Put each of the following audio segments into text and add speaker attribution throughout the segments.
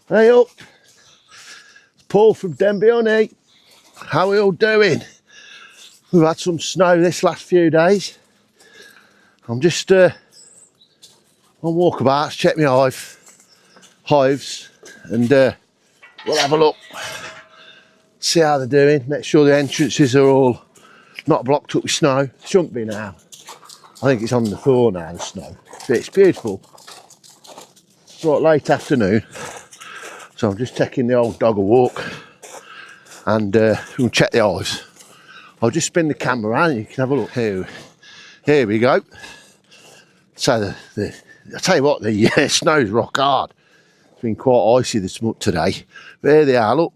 Speaker 1: Hey up, Paul from Denbee on E. How are we all doing? We've had some snow this last few days. I'm just on walkabouts, check my hives, and we'll have a look, see how they're doing, make sure the entrances are all not blocked up with snow. Shouldn't be now. I think it's on the floor now, the snow. But it's beautiful. It's right late afternoon, so I'm just taking the old dog a walk and we'll check the hives. I'll just spin the camera around and you can have a look. Here we go. So I tell you what, the snow's rock hard. It's been quite icy this month today. But here they are, look.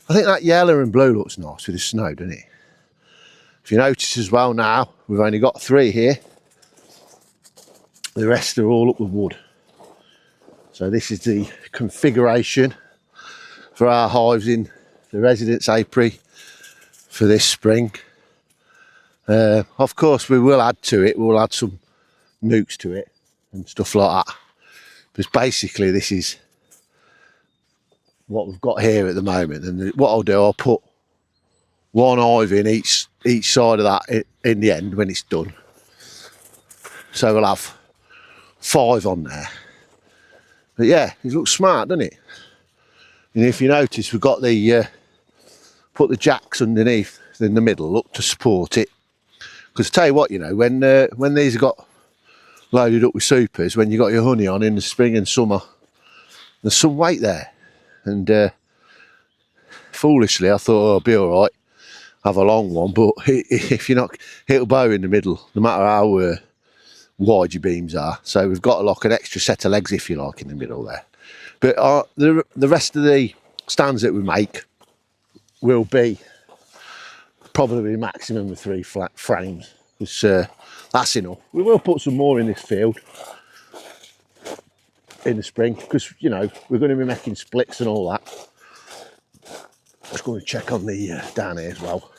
Speaker 1: I think that yellow and blue looks nice with the snow, doesn't it? If you notice as well now, we've only got 3 here. The rest are all up with wood. So this is the configuration for our hives in the residence apiary for this spring. Of course we will add to it, we'll add some nukes to it and stuff like that. But basically this is what we've got here at the moment, and what I'll do, I'll put one hive in each side of that in the end when it's done. So we'll have 5 on there. But yeah, it looks smart, doesn't it? And if you notice, we've got the put the jacks underneath in the middle, look, to support it. Because tell you what, you know, when these have got loaded up with supers, when you got your honey on in the spring and summer, there's some weight there. And foolishly, I thought, oh, it'll be all right, have a long one. But if you're not, it'll bow in the middle, no matter how wide your beams are. So we've got like an extra set of legs, if you like, in the middle there. But the rest of the stands that we make will be probably a maximum of 3 flat frames. That's enough. We will put some more in this field in the spring because, you know, we're going to be making splits and all that. Just going to check on the down here as well.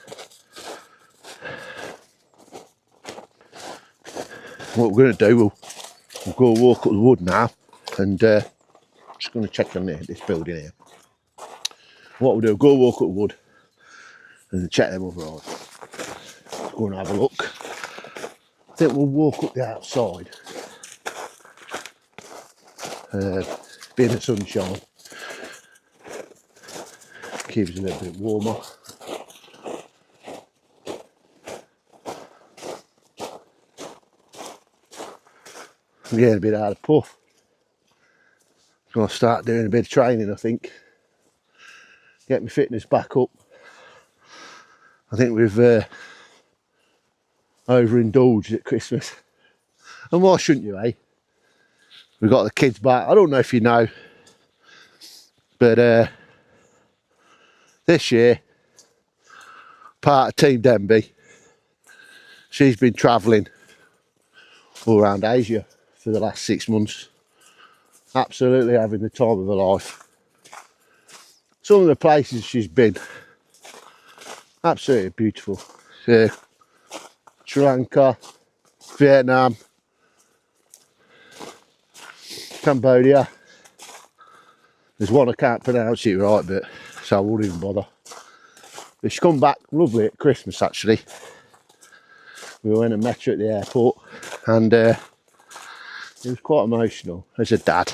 Speaker 1: What we're going to do, we'll go walk up the wood now and just going to check on this building here. What we'll do, go walk up the wood and check them other eyes. Go and have a look. I think we'll walk up the outside. Be in the sunshine. Keeps us a little bit warmer. I'm getting a bit out of puff. I'm going to start doing a bit of training, I think. Get my fitness back up. I think we've overindulged at Christmas. And why shouldn't you, eh? We've got the kids back. I don't know if you know, but this year, part of Team Denbee, she's been travelling all around Asia for the last 6 months. Absolutely having the time of her life. Some of the places she's been, absolutely beautiful. Sri Lanka, Vietnam, Cambodia. There's one I can't pronounce it right, but so I wouldn't even bother. But she's come back lovely at Christmas actually. We went and met her at the airport and it was quite emotional as a dad.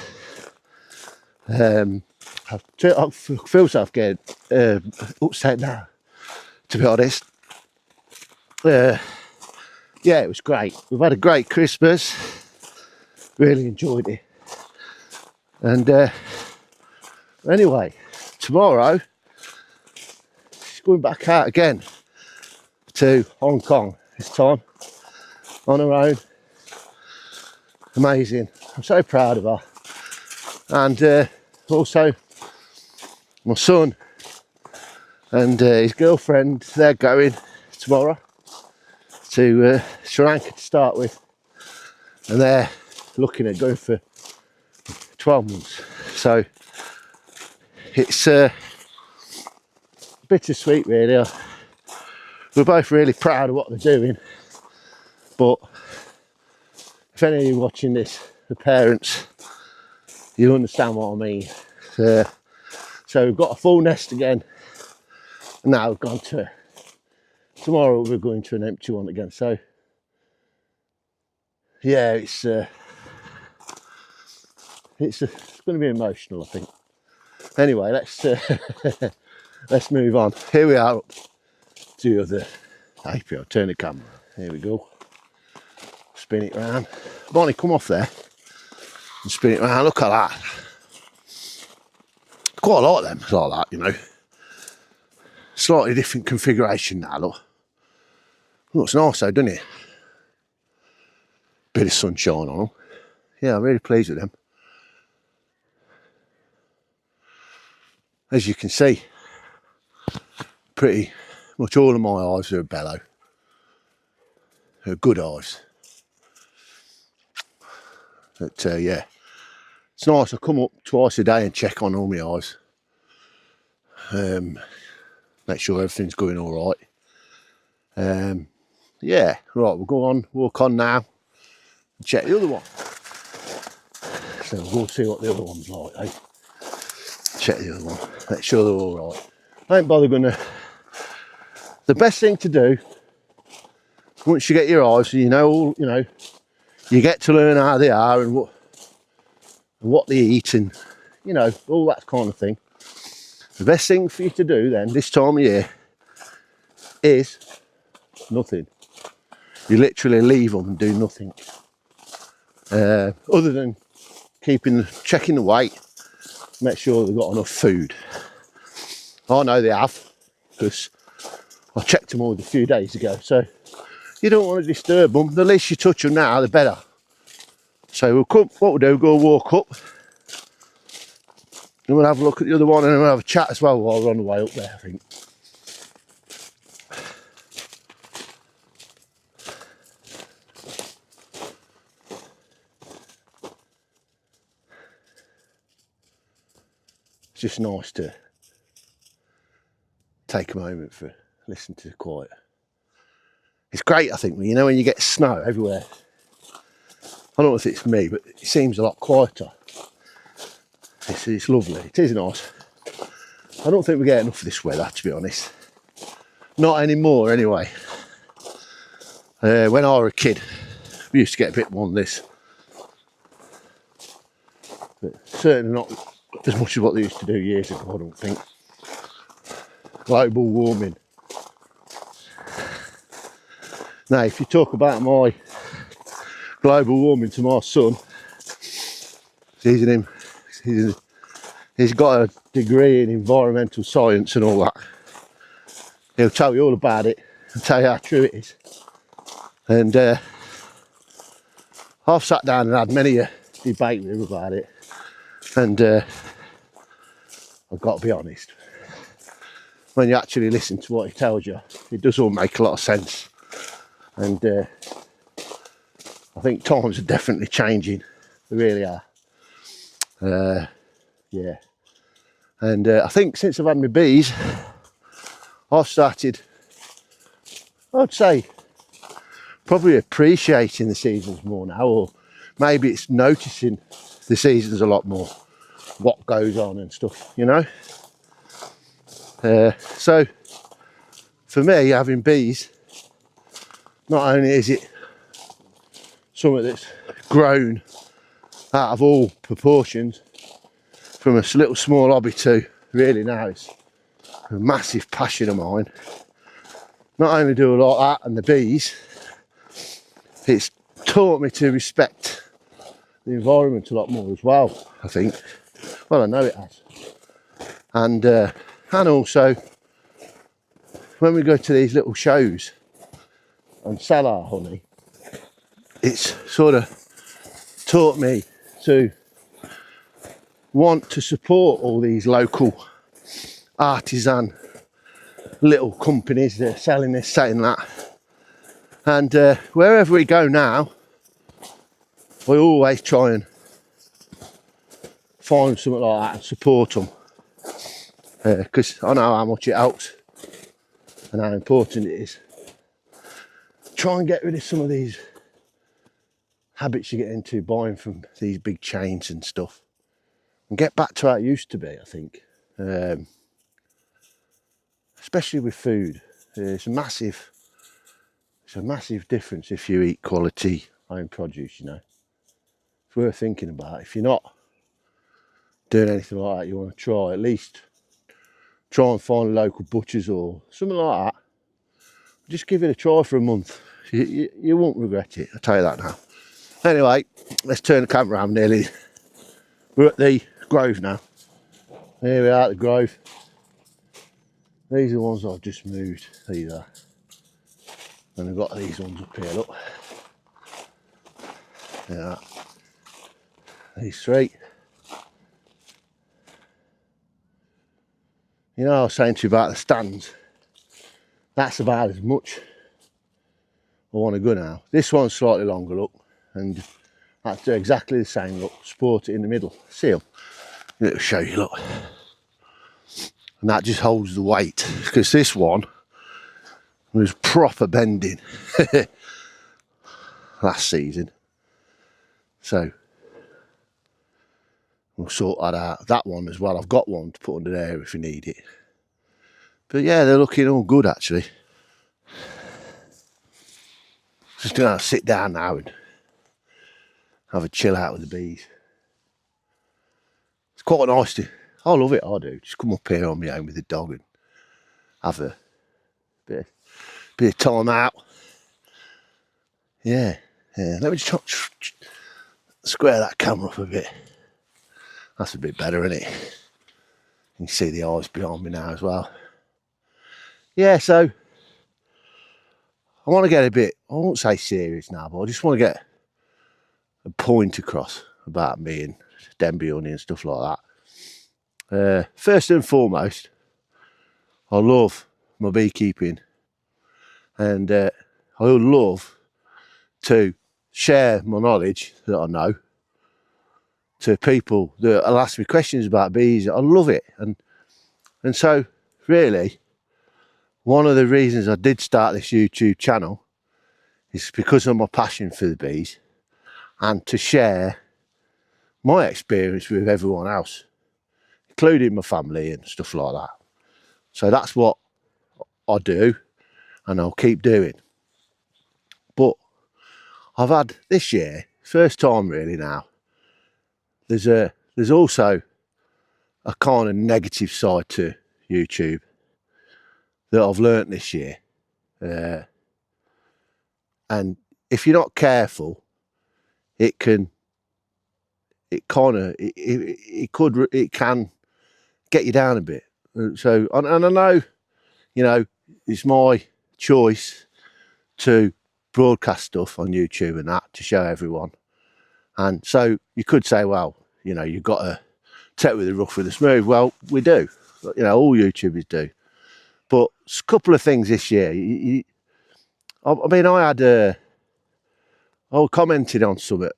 Speaker 1: I feel myself getting upset now, to be honest. Yeah, it was great. We've had a great Christmas. Really enjoyed it. And anyway, tomorrow she's going back out again to Hong Kong this time on her own. Amazing. I'm so proud of her. And also my son and his girlfriend, they're going tomorrow to Sri Lanka to start with, and they're looking at going for 12 months. So it's bittersweet really. We're both really proud of what they're doing, but if any of you watching this, the parents, You understand what I mean? So we've got a full nest again. And now we've gone to, tomorrow we're going to an empty one again. So yeah, it's going to be emotional, I think. Anyway, let's move on. Here we are up to the other API. Turn the camera. Here we go. Spin it round. Bonnie, come off there and spin it round. Look at that. Quite like them like that, you know. Slightly different configuration now, look. Looks nice though, doesn't it? Bit of sunshine on them. Yeah, I'm really pleased with them. As you can see, pretty much all of my hives are a bellow. They're good hives. But yeah, it's nice. I come up twice a day and check on all my hives. Make sure everything's going all right. Yeah, right, we'll go on, walk on now and check the other one. So we'll go see what the other one's like, eh? Check the other one, make sure they're all right. I ain't bothered gonna. The best thing to do once you get your hives, you know, you get to learn how they are and what they eat and, you know, all that kind of thing. The best thing for you to do then, this time of year, is nothing. You literally leave them and do nothing. Other than checking the weight, make sure they've got enough food. I know they have, because I checked them all a few days ago. So you don't want to disturb them. The least you touch them now, the better. So what we'll do, go walk up, and we'll have a look at the other one, and then we'll have a chat as well while we're on the way up there, I think. It's just nice to take a moment for listen to the quiet. It's great, I think, you know, when you get snow everywhere. I don't know if it's me, but it seems a lot quieter. It's lovely. It is nice. I don't think we get enough of this weather, to be honest. Not anymore, anyway. When I was a kid, we used to get a bit more than this. But certainly not as much as what they used to do years ago, I don't think. Global warming. Now, if you talk about my global warming to my son, he's got a degree in environmental science and all that. He'll tell you all about it and tell you how true it is. And I've sat down and had many a debate with him about it. And I've got to be honest, when you actually listen to what he tells you, it does all make a lot of sense. And I think times are definitely changing. They really are. Yeah. And I think since I've had my bees, I've started, I'd say, probably appreciating the seasons more now, or maybe it's noticing the seasons a lot more, what goes on and stuff, you know. So for me, having bees, not only is it something that's grown out of all proportions from a little small hobby to really now it's a massive passion of mine. Not only do I like that and the bees, it's taught me to respect the environment a lot more as well, I think. Well, I know it has. And also, when we go to these little shows and sell our honey, it's sort of taught me to want to support all these local artisan little companies that are selling this, selling that. And wherever we go now, I always try and find something like that and support them, because I know how much it helps and how important it is. Try and get rid of some of these habits you get into buying from these big chains and stuff. and get back to how it used to be, I think. Especially with food. It's a massive difference if you eat quality home produce, you know. It's worth thinking about. If you're not doing anything like that, you want to try, at least try and find a local butcher's or something like that. Just give it a try for a month. You won't regret it, I'll tell you that now. Anyway, let's turn the camera around nearly. We're at the grove now. Here we are at the grove. These are the ones I've just moved. These are. And I've got these ones up here, look. Yeah. These three. You know, I was saying to you about the stands. That's about as much I want to go now. This one's slightly longer, look. And that's exactly the same, look. Support it in the middle. See them? It'll show you, look. And that just holds the weight. Because this one was proper bending last season. So we'll sort that out. That one as well. I've got one to put under there if you need it. But yeah, they're looking all good actually. Just gonna sit down now and have a chill out with the bees. It's quite nice to. I love it. I do. Just come up here on my own with the dog and have a bit of time out. Yeah. Let me just try, square that camera up a bit. That's a bit better, isn't it? You can see the eyes behind me now as well. Yeah, so I want to get a bit, I won't say serious now, but I just want to get a point across about me and Denbee honey and stuff like that. First and foremost, I love my beekeeping, and I would love to share my knowledge that I know to people that will ask me questions about bees. I love it, and so really one of the reasons I did start this YouTube channel is because of my passion for the bees and to share my experience with everyone else, including my family and stuff like that. So that's what I do and I'll keep doing. But I've had this year, first time really now, there's also a kind of negative side to YouTube that I've learnt this year. And if you're not careful, it can get you down a bit. So, and I know, you know, it's my choice to broadcast stuff on YouTube and that to show everyone. And so you could say, well, you know, you've got to take with the rough with the smooth. Well, we do. You know, all YouTubers do. But a couple of things this year. I mean, I commented on something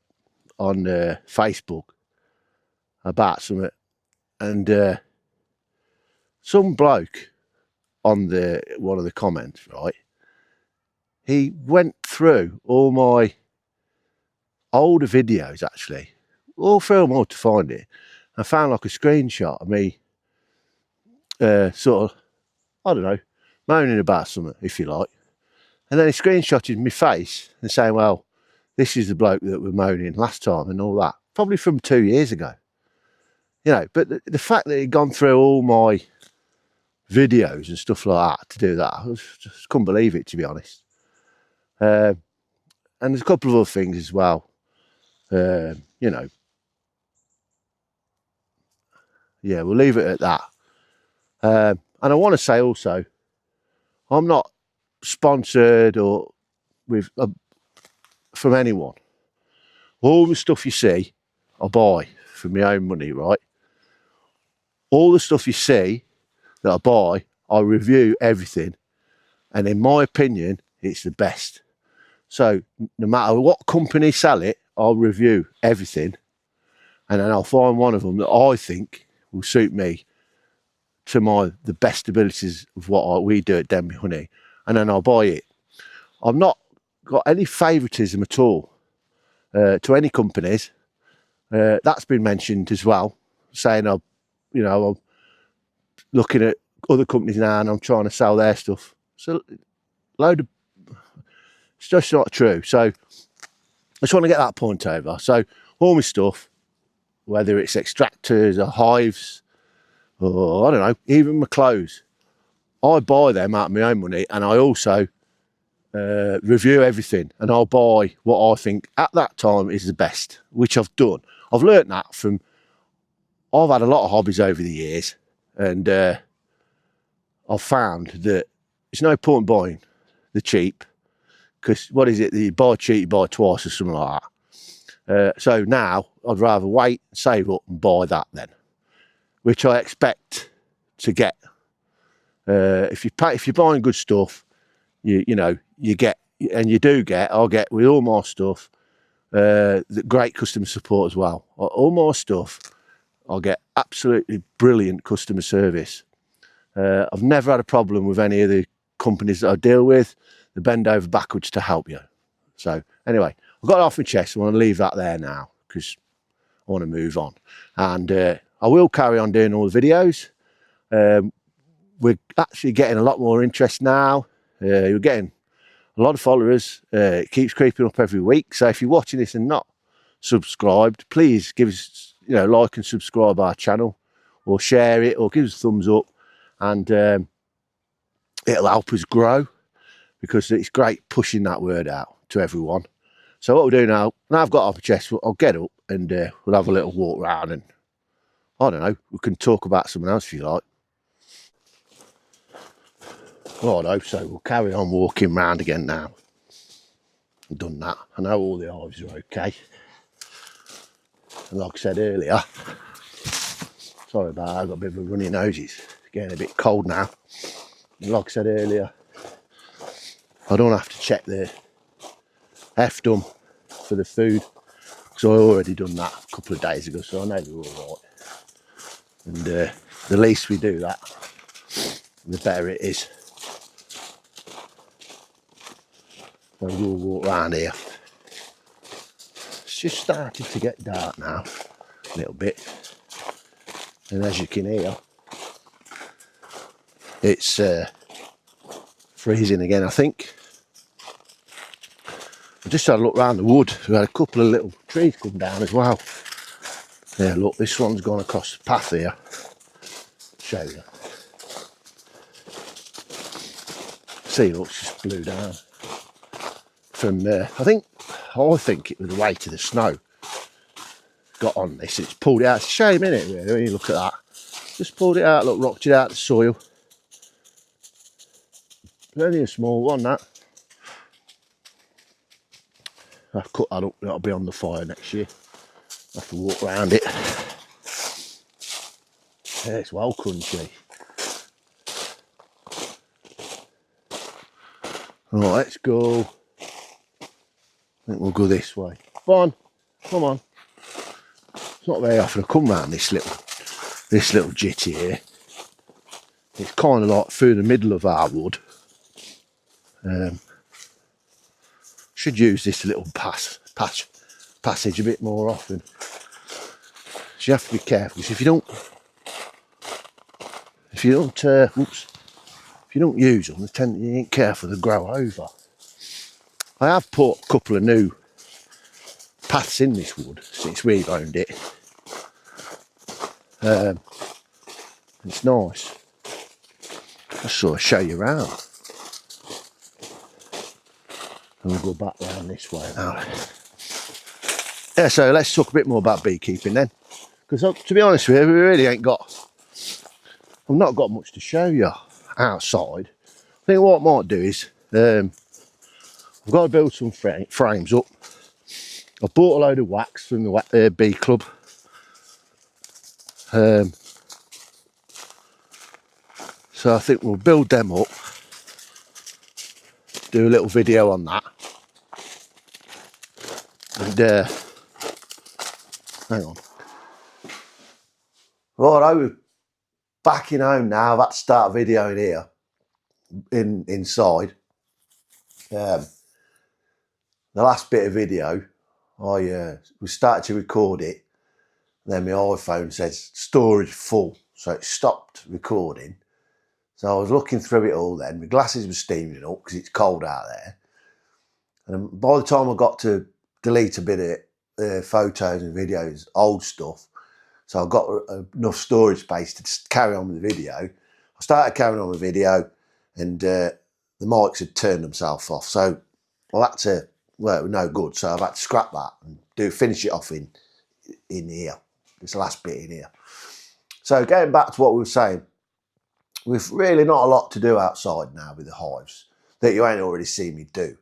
Speaker 1: on Facebook about something, and some bloke on one of the comments, right? He went through all my older videos, actually, all through them all to find it, and found like a screenshot of me, sort of, I don't know, moaning about something, if you like. And then he screenshotted my face and saying, well, this is the bloke that were moaning last time and all that. Probably from 2 years ago. You know, but the fact that he'd gone through all my videos and stuff like that to do that, I just couldn't believe it, to be honest. And there's a couple of other things as well. You know, yeah, we'll leave it at that. And I want to say also, I'm not sponsored or with from anyone. All the stuff you see, I buy for my own money, right? All the stuff you see that I buy, I review everything, and in my opinion, it's the best. So no matter what company sell it, I'll review everything, and then I'll find one of them that I think will suit me to the best abilities of what we do at Denbee Honey, and then I'll buy it. I've not got any favouritism at all to any companies. That's been mentioned as well saying I'm looking at other companies now and I'm trying to sell their stuff. So load of, it's just not true. So I just want to get that point over. So all my stuff, whether it's extractors or hives or I don't know, even my clothes, I buy them out of my own money, and I also review everything, and I'll buy what I think at that time is the best, which I've done. I've learnt that from, I've had a lot of hobbies over the years, and I've found that there's no point buying the cheap, because what is it, you buy cheap, you buy twice or something like that. So now I'd rather wait, save up and buy that then, which I expect to get. If you're buying good stuff, you get, and you do get, I'll get with all my stuff, the great customer support as well. All my stuff, I'll get absolutely brilliant customer service. I've never had a problem with any of the companies that I deal with. They bend over backwards to help you. So anyway, I've got it off my chest. I want to leave that there now because I want to move on. And I will carry on doing all the videos. We're actually getting a lot more interest now. We're getting a lot of followers. It keeps creeping up every week. So if you're watching this and not subscribed, please give us, like and subscribe our channel, or share it, or give us a thumbs up, and it'll help us grow, because it's great pushing that word out to everyone. So what we'll do now I've got off my chest, I'll get up and we'll have a little walk around, and I don't know, we can talk about something else if you like. Righto, so we'll carry on walking round again now. I've done that. I know all the hives are okay. And like I said earlier, sorry about that, I've got a bit of a runny nose. It's getting a bit cold now. And like I said earlier, I don't have to check the FDUM for the food, because I already done that a couple of days ago, so I know they're all right. And the least we do that, the better it is. So we'll walk around here. It's just starting to get dark now, a little bit. And as you can hear, it's freezing again, I think. I just had a look round the wood. We had a couple of little trees come down as well. Yeah, look, this one's gone across the path here. Show you. See, look, it's just blew down. From I think it was the weight of the snow got on this. It's pulled it out. It's a shame, isn't it, really, when you look at that. Just pulled it out, look, rocked it out of the soil. It's only a small one, that. I've cut that up, that'll be on the fire next year. I have to walk around it. Yeah, it's well crunchy. Right, let's go. I think we'll go this way. Come on. It's not very often I come round this little jitty here. It's kind of like through the middle of our wood. Should use this little passage a bit more often. So you have to be careful, because if you don't use them, you ain't careful, they grow over. I have put a couple of new paths in this wood since we've owned it. It's nice. I'll sort of show you around. And we'll go back round this way now. Yeah, so let's talk a bit more about beekeeping then. Because to be honest with you, we really I've not got much to show you outside. I think what I might do is, I've got to build some frames up. I bought a load of wax from the bee club. So I think we'll build them up, do a little video on that. And hang on. Right, we're back in home now. I've had to start a video in here, inside. The last bit of video, we started to record it. Then my iPhone says storage full, so it stopped recording. So I was looking through it all then. My glasses were steaming up because it's cold out there. And by the time I got to delete a bit of photos and videos, old stuff, so I got enough storage space to carry on with the video. I started carrying on with the video, and the mics had turned themselves off. So I had to, well, it was no good. So I've had to scrap that and finish it off in here. This last bit in here. So getting back to what we were saying, we've really not a lot to do outside now with the hives that you ain't already seen me do.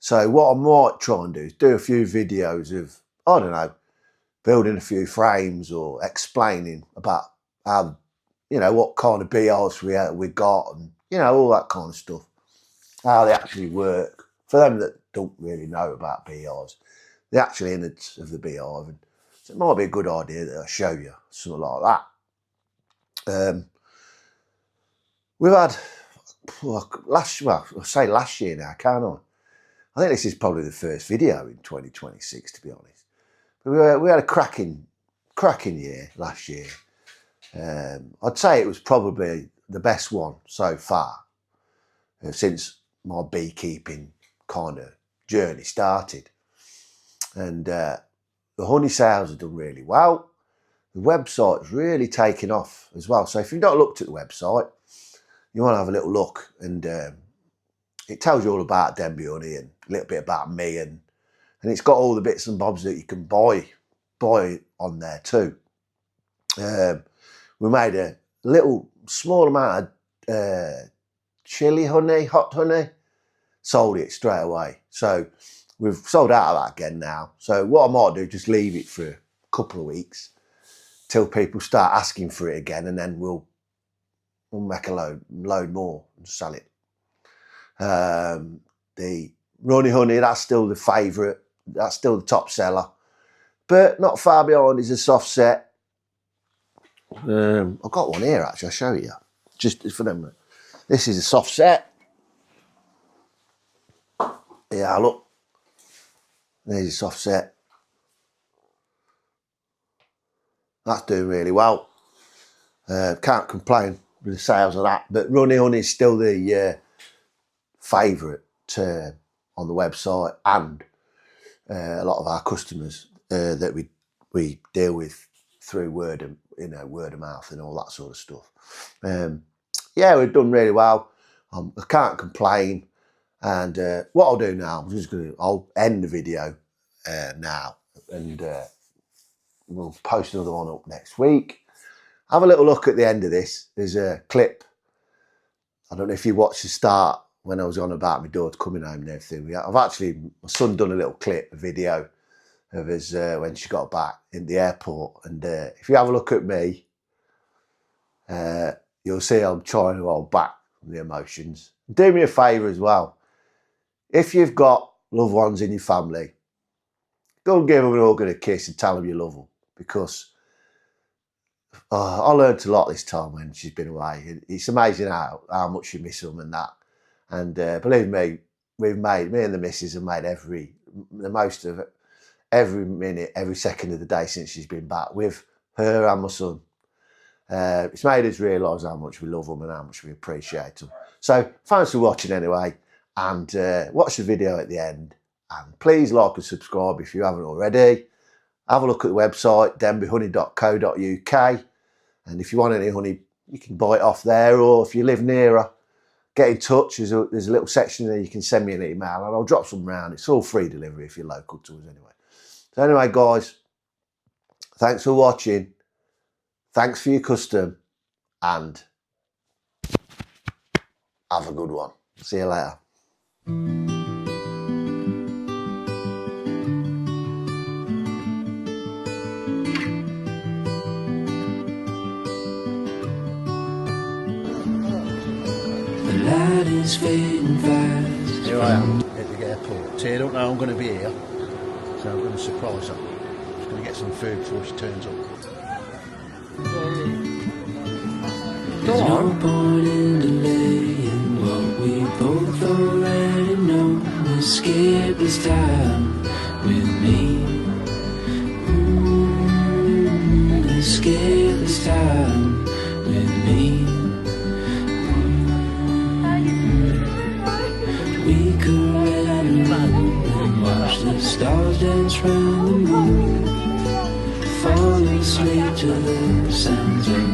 Speaker 1: So what I might try and do is do a few videos of, I don't know, building a few frames or explaining about how, you know, what kind of beehives we got and, you know, all that kind of stuff. How they actually work. For them that don't really know about beehives, the actual innards of the beehive. And so it might be a good idea that I show you something like that. We've had, I say last year now, can't I? I think this is probably the first video in 2026, to be honest. But we had a cracking year last year. I'd say it was probably the best one so far since my beekeeping kind of journey started. And the honey sales have done really well. The website's really taken off as well. So if you've not looked at the website, you want to have a little look, and it tells you all about Denbee honey and a little bit about me, and it's got all the bits and bobs that you can buy on there too. We made a little small amount of chili honey, hot honey, sold it straight away. So we've sold out of that again now. So what I might do is just leave it for a couple of weeks till people start asking for it again, and then we'll make a load more and sell it. The runny honey, that's still the favourite. That's still the top seller. But not far behind is a soft set. I've got one here actually, I'll show you. Just for them. This is a soft set. Yeah, look. There's a soft set. That's doing really well. Can't complain with the sales of that. But runny honey is still the favourite on the website, and a lot of our customers that we deal with through word of mouth and all that sort of stuff. Yeah, we've done really well. I can't complain. And what I'll do now, I'll end the video now, and we'll post another one up next week. Have a little look at the end of this. There's a clip. I don't know if you watched the start when I was on about my daughter coming home and everything. My son done a little clip, a video of us when she got back in the airport. And if you have a look at me, you'll see I'm trying to hold back the emotions. Do me a favour as well. If you've got loved ones in your family, go and give them an hug and a kiss and tell them you love them, because I learned a lot this time when she's been away. It's amazing how much you miss them and that. And believe me, me and the missus have made the most of it, every minute, every second of the day since she's been back with her and my son. It's made us realise how much we love them and how much we appreciate them. So thanks for watching anyway, and watch the video at the end. And please like and subscribe if you haven't already. Have a look at the website, denbeehoney.co.uk. And if you want any honey, you can buy it off there, or if you live nearer, get in touch. There's a little section there you can send me an email and I'll drop some round. It's all free delivery if you're local to us anyway. So anyway, guys, thanks for watching. Thanks for your custom, and have a good one. See you later.
Speaker 2: The light is fading fast.
Speaker 1: Here I am at the airport. Tia don't know I'm going to be here, so I'm going to surprise her. Just going to get some food before she turns up.
Speaker 2: There's no point in delaying what we both already know. Escape this time with me. skip this time with me. We could rent a room and watch the stars dance round the moon. Fall asleep to the sounds of